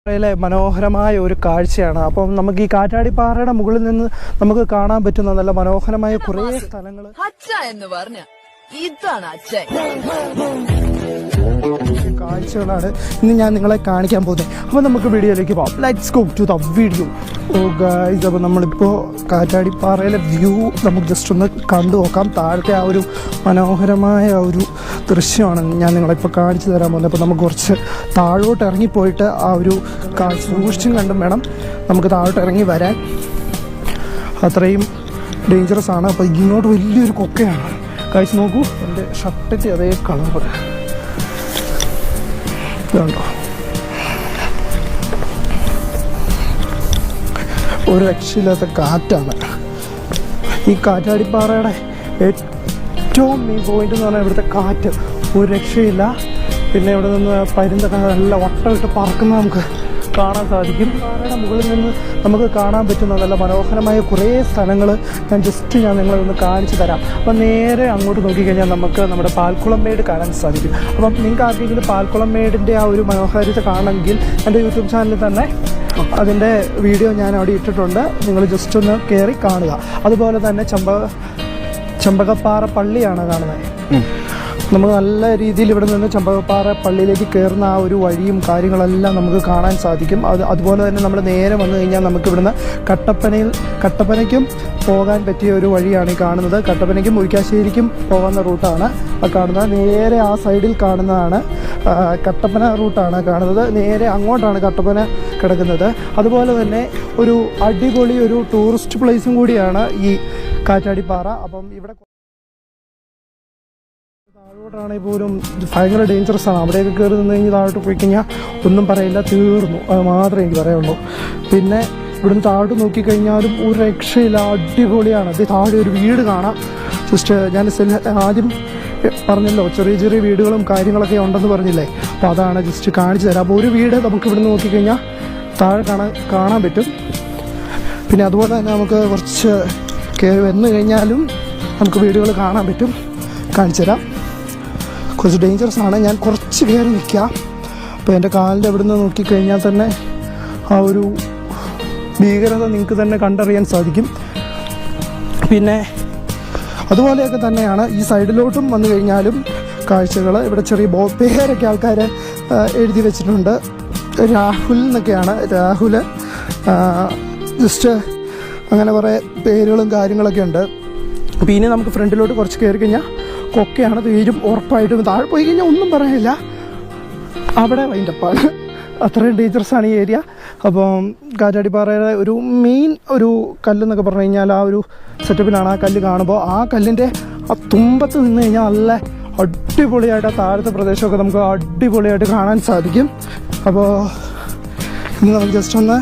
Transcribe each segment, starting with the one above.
മനോഹരമായ ഒരു കാഴ്ചയാണ്. അപ്പം നമുക്ക് ഈ കാറ്റാടിപ്പാറയുടെ മുകളിൽ നിന്ന് നമുക്ക് കാണാൻ പറ്റുന്ന നല്ല മനോഹരമായ കുറേ സ്ഥലങ്ങൾ കാഴ്ചകളാണ് ഇന്ന് ഞാൻ നിങ്ങളെ കാണിക്കാൻ പോകുന്നത്. അപ്പോൾ നമുക്ക് വീഡിയോയിലേക്ക് പോകാം. Let's go to the video. Oh guys, അപ്പോൾ നമ്മളിപ്പോൾ കാറ്റാടിപ്പാറയിലെ വ്യൂ നമുക്ക് ജസ്റ്റ് ഒന്ന് കണ്ടു നോക്കാം. താഴത്തെ ആ ഒരു മനോഹരമായ ഒരു ദൃശ്യമാണ് ഞാൻ നിങ്ങളിപ്പോൾ കാണിച്ചു തരാൻ പോകുന്നത്. അപ്പോൾ നമുക്ക് കുറച്ച് താഴോട്ട് ഇറങ്ങിപ്പോയിട്ട് ആ ഒരു കാഴ്ച സൂക്ഷിച്ചും കണ്ടും വേണം നമുക്ക് താഴോട്ട് ഇറങ്ങി വരാൻ. അത്രയും ഡേഞ്ചറസ് ആണ്. അപ്പോൾ ഇങ്ങോട്ട് വലിയൊരു കൊക്കയാണ്. കാഴ്ച നോക്കൂ, എൻ്റെ ഷർട്ടിൻ്റെ അതേ കളർ ഇതുണ്ടോ. ഒരു രക്ഷയില്ലാത്ത കാറ്റാണ്. ഈ കാറ്റാടിപ്പാറയുടെ ഏറ്റവും മെയിൻ പോയിന്റ് എന്ന് പറഞ്ഞാൽ ഇവിടുത്തെ കാറ്റ് ഒരു രക്ഷയില്ല. പിന്നെ ഇവിടെ നിന്ന് പരുന്തൊക്കെ നല്ല വട്ടമിട്ട് പറക്കുന്നത് നമുക്ക് കാണാൻ സാധിക്കും. പാറയുടെ മുകളിൽ നിന്ന് നമുക്ക് കാണാൻ പറ്റുന്ന നല്ല മനോഹരമായ കുറേ സ്ഥലങ്ങൾ ഞാൻ നിങ്ങളെ ഒന്ന് കാണിച്ചു തരാം. അപ്പം നേരെ അങ്ങോട്ട് നോക്കിക്കഴിഞ്ഞാൽ നമുക്ക് നമ്മുടെ പാൽക്കുളം മേട് കാണാൻ സാധിക്കും. അപ്പം നിങ്ങൾക്ക് ആർക്കെങ്കിലും പാൽക്കുളം മേടിൻ്റെ ആ ഒരു മനോഹാരിത കാണണമെങ്കിൽ എൻ്റെ യൂട്യൂബ് ചാനലിൽ തന്നെ അതിൻ്റെ വീഡിയോ ഞാൻ അവിടെ ഇട്ടിട്ടുണ്ട്. നിങ്ങൾ ജസ്റ്റ് ഒന്ന് കയറി കാണുക. അതുപോലെ തന്നെ ചെമ്പകപ്പാറ പള്ളിയാണ് കാണുന്നത്. നമുക്ക് നല്ല രീതിയിൽ ഇവിടെ നിന്ന് ചെമ്പകപ്പാറ പള്ളിയിലേക്ക് കയറുന്ന ആ ഒരു വഴിയും കാര്യങ്ങളെല്ലാം നമുക്ക് കാണാൻ സാധിക്കും. അതുപോലെ തന്നെ നമ്മൾ നേരെ വന്നു കഴിഞ്ഞാൽ നമുക്ക് ഇവിടുന്ന് കട്ടപ്പനയ്ക്കും പോകാൻ പറ്റിയ ഒരു വഴിയാണ് ഈ കാണുന്നത്. കട്ടപ്പനയ്ക്കും മുരിക്കാശ്ശേരിക്കും പോകുന്ന റൂട്ടാണ് കാണുന്നത്. നേരെ ആ സൈഡിൽ കാണുന്നതാണ് കട്ടപ്പന റൂട്ടാണ് കാണുന്നത്. നേരെ അങ്ങോട്ടാണ് കട്ടപ്പന കിടക്കുന്നത്. അതുപോലെ തന്നെ ഒരു അടിപൊളി ഒരു ടൂറിസ്റ്റ് പ്ലേസും കൂടിയാണ് ഈ കാറ്റാടിപ്പാറ. അപ്പം ഇവിടെ താഴോട്ടാണെങ്കിൽ പോലും ഭയങ്കര ഡേഞ്ചറസ് ആണ്. അവിടെയൊക്കെ കയറി നിന്ന് കഴിഞ്ഞ് താഴോട്ട് പോയി കഴിഞ്ഞാൽ ഒന്നും പറയില്ല, തീർന്നു. അത് മാത്രമേ എനിക്ക് പറയുള്ളൂ. പിന്നെ ഇവിടുന്ന് താഴോട്ട് നോക്കിക്കഴിഞ്ഞാലും ഒരു രക്ഷയില്ല, അടിപൊളിയാണ്. അത് താഴെ ഒരു വീട് കാണാം. ജസ്റ്റ് ഞാൻ ആദ്യം പറഞ്ഞല്ലോ ചെറിയ ചെറിയ വീടുകളും കാര്യങ്ങളൊക്കെ ഉണ്ടെന്ന് പറഞ്ഞില്ലേ. അപ്പോൾ അതാണ് ജസ്റ്റ് കാണിച്ചു തരാം. അപ്പോൾ ഒരു വീട് നമുക്ക് ഇവിടുന്ന് നോക്കിക്കഴിഞ്ഞാൽ താഴെ കാണാൻ പറ്റും. പിന്നെ അതുപോലെ തന്നെ നമുക്ക് കുറച്ച് കയറി വന്നു കഴിഞ്ഞാലും നമുക്ക് വീടുകൾ കാണാൻ പറ്റും. കാണിച്ചു തരാം. കുറച്ച് ഡേഞ്ചറസ് ആണ്. ഞാൻ കുറച്ച് കയറി നിൽക്കാം. അപ്പോൾ എൻ്റെ കാലിൻ്റെ അവിടെ നിന്ന് നോക്കിക്കഴിഞ്ഞാൽ തന്നെ ആ ഒരു ഭീകരത നിങ്ങൾക്ക് തന്നെ കണ്ടറിയാൻ സാധിക്കും. പിന്നെ അതുപോലെയൊക്കെ തന്നെയാണ് ഈ സൈഡിലോട്ടും വന്നു കഴിഞ്ഞാലും കാഴ്ചകൾ. ഇവിടെ ചെറിയ പേരൊക്കെ ആൾക്കാർ എഴുതി വെച്ചിട്ടുണ്ട്. രാഹുൽ എന്നൊക്കെയാണ്. രാഹുൽ ജസ്റ്റ് അങ്ങനെ കുറേ പേരുകളും കാര്യങ്ങളൊക്കെ ഉണ്ട്. പിന്നെ നമുക്ക് ഫ്രണ്ടിലോട്ട് കുറച്ച് കയറി കഴിഞ്ഞാൽ കൊക്കയാണ്. തീരും ഉറപ്പായിട്ടും. താഴെ പോയി കഴിഞ്ഞാൽ ഒന്നും പറയാനില്ല, അവിടെ വൈൻഡപ്പാണ്. അത്രയും ഡേഞ്ചറസ് ആണ് ഈ ഏരിയ. അപ്പം കാറ്റാടിപ്പാറയുടെ ഒരു മെയിൻ ഒരു കല്ലെന്നൊക്കെ പറഞ്ഞു കഴിഞ്ഞാൽ ആ ഒരു സെറ്റപ്പിലാണ് ആ കല്ല് കാണുമ്പോൾ. ആ കല്ലിൻ്റെ ആ തുമ്പത്ത് നിന്ന് കഴിഞ്ഞാൽ നല്ല അടിപൊളിയായിട്ട് ആ താഴത്തെ പ്രദേശമൊക്കെ നമുക്ക് അടിപൊളിയായിട്ട് കാണാൻ സാധിക്കും. അപ്പോൾ ഇനി നമുക്ക് ജസ്റ്റ് ഒന്ന്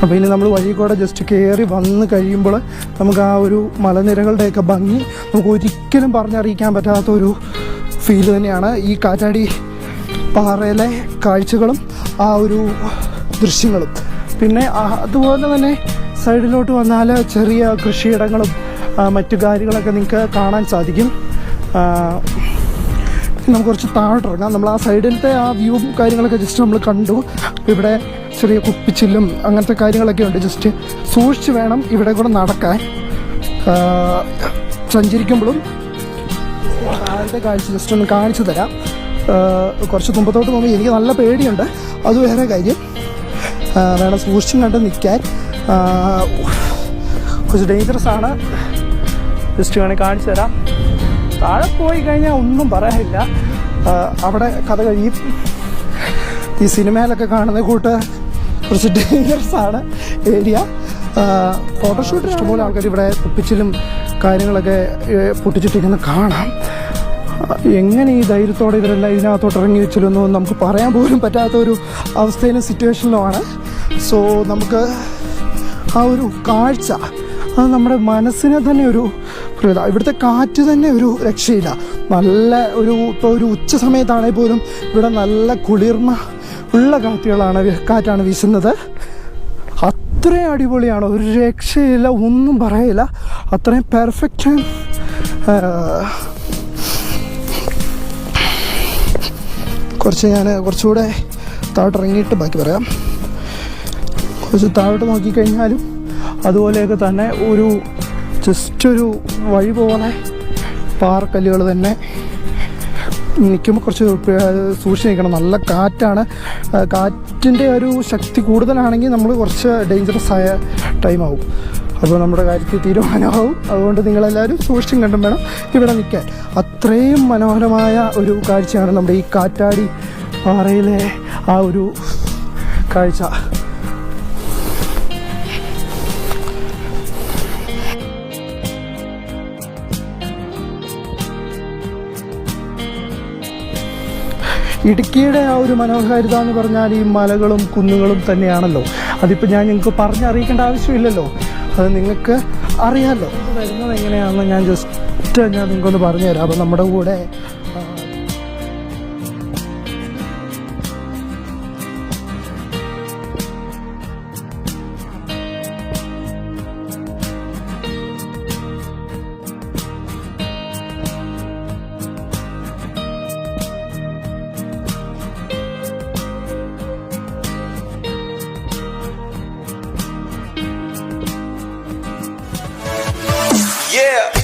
അപ്പോൾ ഇനി നമ്മൾ വഴി കൂടെ ജസ്റ്റ് കയറി വന്ന് കഴിയുമ്പോൾ നമുക്ക് ആ ഒരു മലനിരകളുടെയൊക്കെ ഭംഗി നമുക്ക് ഒരിക്കലും പറഞ്ഞറിയിക്കാൻ പറ്റാത്തൊരു ഫീല് തന്നെയാണ് ഈ കാറ്റാടി പാറയിലെ കാഴ്ചകളും ആ ഒരു ദൃശ്യങ്ങളും. പിന്നെ അതുപോലെ തന്നെ സൈഡിലോട്ട് വന്നാൽ ചെറിയ കൃഷിയിടങ്ങളും മറ്റു കാര്യങ്ങളൊക്കെ നിങ്ങൾക്ക് കാണാൻ സാധിക്കും. നമുക്ക് കുറച്ച് താഴോട്ടിറങ്ങാം. നമ്മൾ ആ സൈഡിലത്തെ ആ വ്യൂവും കാര്യങ്ങളൊക്കെ ജസ്റ്റ് നമ്മൾ കണ്ടു. ഇവിടെ ചെറിയ കുപ്പിച്ചില്ലും അങ്ങനത്തെ കാര്യങ്ങളൊക്കെ ഉണ്ട്. ജസ്റ്റ് സൂക്ഷിച്ച് വേണം ഇവിടെ കൂടെ നടക്കാൻ. സഞ്ചരിക്കുമ്പോഴും താഴത്തെ കാഴ്ച ജസ്റ്റ് ഒന്ന് കാണിച്ചു തരാം. കുറച്ച് തുമ്പത്തോട്ട് പോകുമ്പോൾ എനിക്ക് നല്ല പേടിയുണ്ട്, അത് വേറെ കാര്യം. വേണം സൂക്ഷിച്ചും കണ്ട് നിൽക്കാൻ. കുറച്ച് ഡേഞ്ചറസ് ആണ്. ജസ്റ്റ് വേണമെങ്കിൽ കാണിച്ചു തരാം. താഴെ പോയി കഴിഞ്ഞാൽ ഒന്നും പറയാനില്ല, അവിടെ കഥ കഴിയും. ഈ സിനിമയിലൊക്കെ കാണുന്ന കൂട്ട് കുറച്ച് ഡേഞ്ചറസ് ആണ് ഏരിയ. ഫോട്ടോഷൂട്ട് ഇഷ്ടംപോലെ ആൾക്കാർ ഇവിടെ കുപ്പിച്ചിലും കാര്യങ്ങളൊക്കെ പൊട്ടിച്ചിട്ടിരിക്കുന്ന കാണാം. എങ്ങനെ ഈ ധൈര്യത്തോടെ ഇവരെല്ലാം ഇതിനകത്തോട്ട് ഇറങ്ങി വെച്ചിരുന്നു നമുക്ക് പറയാൻ പോലും പറ്റാത്തൊരു അവസ്ഥയിലും സിറ്റുവേഷനിലുമാണ്. സോ നമുക്ക് ആ ഒരു കാഴ്ച അത് നമ്മുടെ മനസ്സിനെ തന്നെ ഒരു ഇവിടുത്തെ കാറ്റ് തന്നെ ഒരു രക്ഷയില്ല. നല്ല ഇപ്പോൾ ഒരു ഉച്ച സമയത്താണെങ്കിൽ പോലും ഇവിടെ നല്ല കുളിർമ ഉള്ള കാറ്റാണ് വീശുന്നത്. അത്രയും അടിപൊളിയാണ്, ഒരു രക്ഷയില്ല, ഒന്നും പറയില്ല. അത്രയും പെർഫെക്റ്റ് കുറച്ചുകൂടെ താഴോട്ടിറങ്ങിയിട്ട് ബാക്കി പറയാം. കുറച്ച് താഴോട്ട് നോക്കിക്കഴിഞ്ഞാലും അതുപോലെയൊക്കെ തന്നെ ജസ്റ്റൊരു വഴി പോലെ പാറക്കല്ലുകൾ തന്നെ. നിൽക്കുമ്പോൾ കുറച്ച് സൂക്ഷിച്ച് നിൽക്കണം. നല്ല കാറ്റാണ്. കാറ്റിൻ്റെ ഒരു ശക്തി കൂടുതലാണെങ്കിൽ നമ്മൾ കുറച്ച് ഡേഞ്ചറസ് ആയ ടൈമാവും. അപ്പോൾ നമ്മുടെ കാര്യത്തിൽ തീരുമാനമാവും. അതുകൊണ്ട് നിങ്ങളെല്ലാവരും സൂക്ഷിച്ചും കണ്ടും വേണം ഇവിടെ നിൽക്കാൻ. അത്രയും മനോഹരമായ ഒരു കാഴ്ചയാണ് നമ്മുടെ ഈ കാറ്റാടി പാറയിലെ ആ ഒരു കാഴ്ച. ഇടുക്കിയുടെ ആ ഒരു മനോഹാരിത എന്ന് പറഞ്ഞാൽ ഈ മലകളും കുന്നുകളും തന്നെയാണല്ലോ. അതിപ്പോൾ ഞാൻ നിങ്ങൾക്ക് പറഞ്ഞറിയിക്കേണ്ട ആവശ്യമില്ലല്ലോ, അത് നിങ്ങൾക്ക് അറിയാമല്ലോ. വരുന്നത് എങ്ങനെയാണെന്ന് ഞാൻ നിങ്ങൾക്കൊന്ന് പറഞ്ഞുതരാം. അപ്പം നമ്മുടെ കൂടെ Yeah.